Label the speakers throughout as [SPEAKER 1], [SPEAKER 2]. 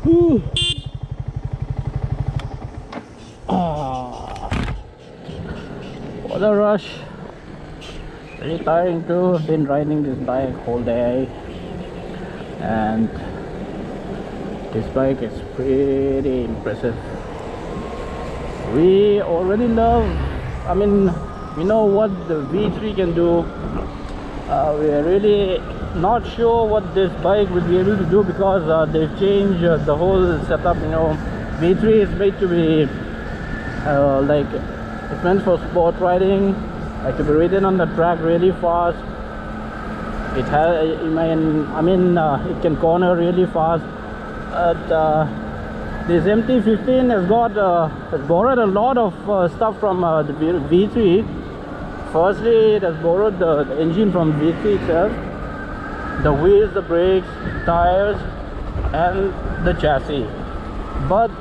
[SPEAKER 1] Whew. Ah, what a rush. Very tiring too. I've been riding this bike whole day, and this bike is pretty impressive. We already love, I mean, we know what the V3 can do. We are really not sure what this bike will be able to do, because they've changed the whole setup. You know, V3 is made to be like, it's meant for sport riding, like to be ridden on the track really fast. It has, I mean, it can corner really fast. This MT-15 has borrowed a lot of stuff from the V3. Firstly, it has borrowed the engine from V3 itself, the wheels, the brakes, tires, and the chassis. But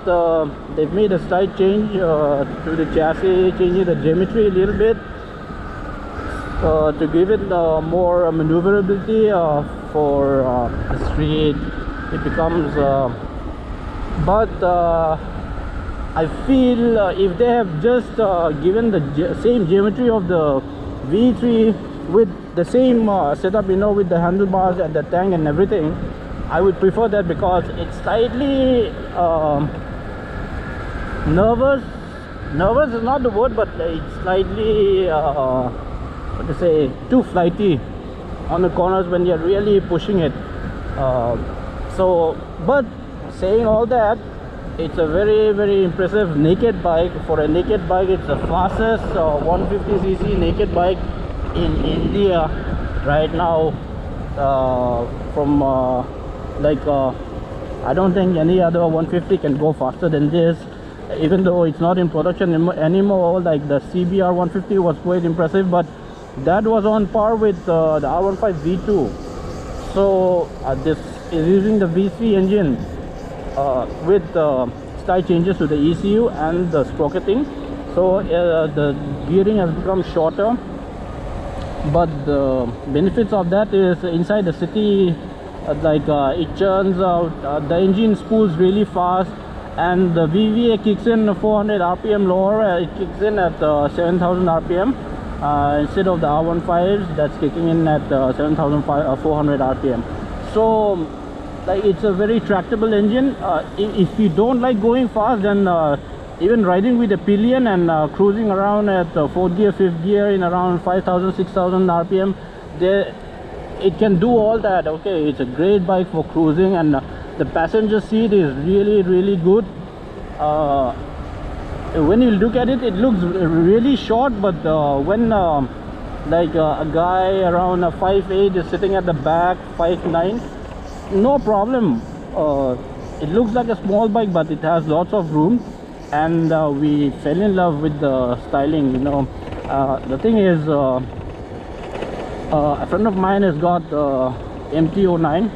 [SPEAKER 1] they've made a slight change to the chassis, changing the geometry a little bit to give it more maneuverability for the street. It becomes I feel if they have just given the same geometry of the V3 with the same setup, you know, with the handlebars and the tank and everything, I would prefer that, because it's slightly nervous is not the word, but it's slightly what to say, too flighty on the corners when you're really pushing it. But saying all that, it's a very, very impressive naked bike. For a naked bike, it's the fastest 150cc naked bike in India right now. From I don't think any other 150 can go faster than this, even though it's not in production anymore. Like the CBR 150 was quite impressive, but that was on par with the R15 V2. So this is using the V3 engine with slight changes to the ECU and the sprocketing. So the gearing has become shorter, but the benefits of that is inside the city, it churns out, the engine spools really fast, and the VVA kicks in 400 RPM lower. It kicks in at 7000 RPM instead of the R15s that's kicking in at 7400 RPM. So it's a very tractable engine. If you don't like going fast, then even riding with a pillion and cruising around at 4th gear, 5th gear in around 5000, 6000 RPM, it can do all that. Okay, it's a great bike for cruising, and the passenger seat is really, really good. When you look at it, it looks really short, but when a guy around 5'8" is sitting at the back, 5'9", no problem. It looks like a small bike, but it has lots of room, and we fell in love with the styling. You know, the thing is, a friend of mine has got MT-09,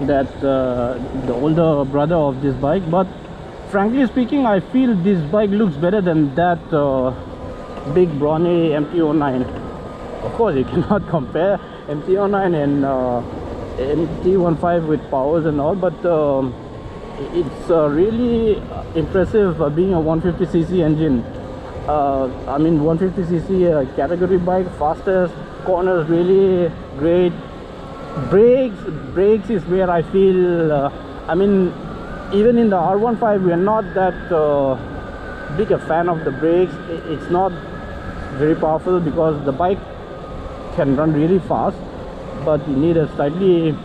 [SPEAKER 1] that the older brother of this bike, but frankly speaking, I feel this bike looks better than that big brawny MT-09. Of course, you cannot compare MT-09 and MT-15 with powers and all, but it's really impressive being a 150cc engine. I mean, 150cc category bike, fastest, corners really great. Brakes is where I feel, I mean, even in the R15 we are not that big a fan of the brakes. It's not very powerful because the bike can run really fast, but you need a slightly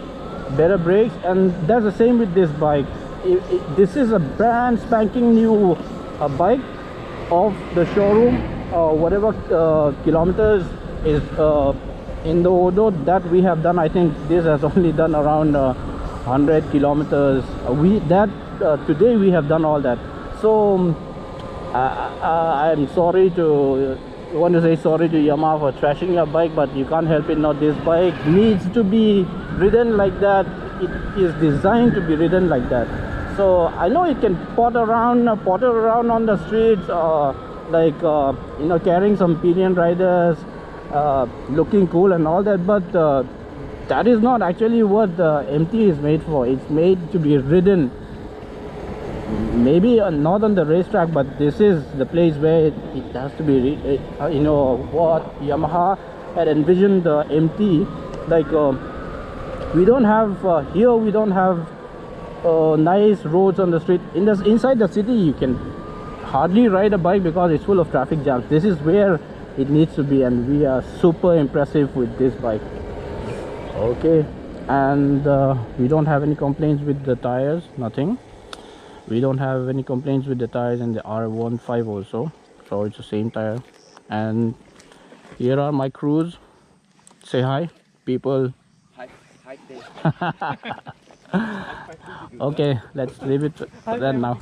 [SPEAKER 1] better brakes, and that's the same with this bike. This is a brand spanking new bike off the showroom. Whatever kilometers is in the odo that we have done, I think this has only done around 100 kilometers. Today we have done all that. So I'm sorry to Yamaha for trashing your bike, but you can't help it. Now this bike needs to be ridden like that. It is designed to be ridden like that. So I know it can potter around on the streets, you know, carrying some pillion riders, looking cool and all that, but that is not actually what the MT is made for. It's made to be ridden maybe not on the racetrack, but this is the place where it has to be you know what Yamaha had envisioned the MT, like we don't have here we don't have nice roads on the street. Inside the city you can hardly ride a bike because it's full of traffic jams. This is where it needs to be, and we are super impressive with this bike. Okay, and we don't have any complaints with the tires, nothing. We don't have any complaints with the tires in the R15 also, so it's the same tire. And here are my crews. Say hi people.
[SPEAKER 2] Hi there.
[SPEAKER 1] Okay, let's leave it then now.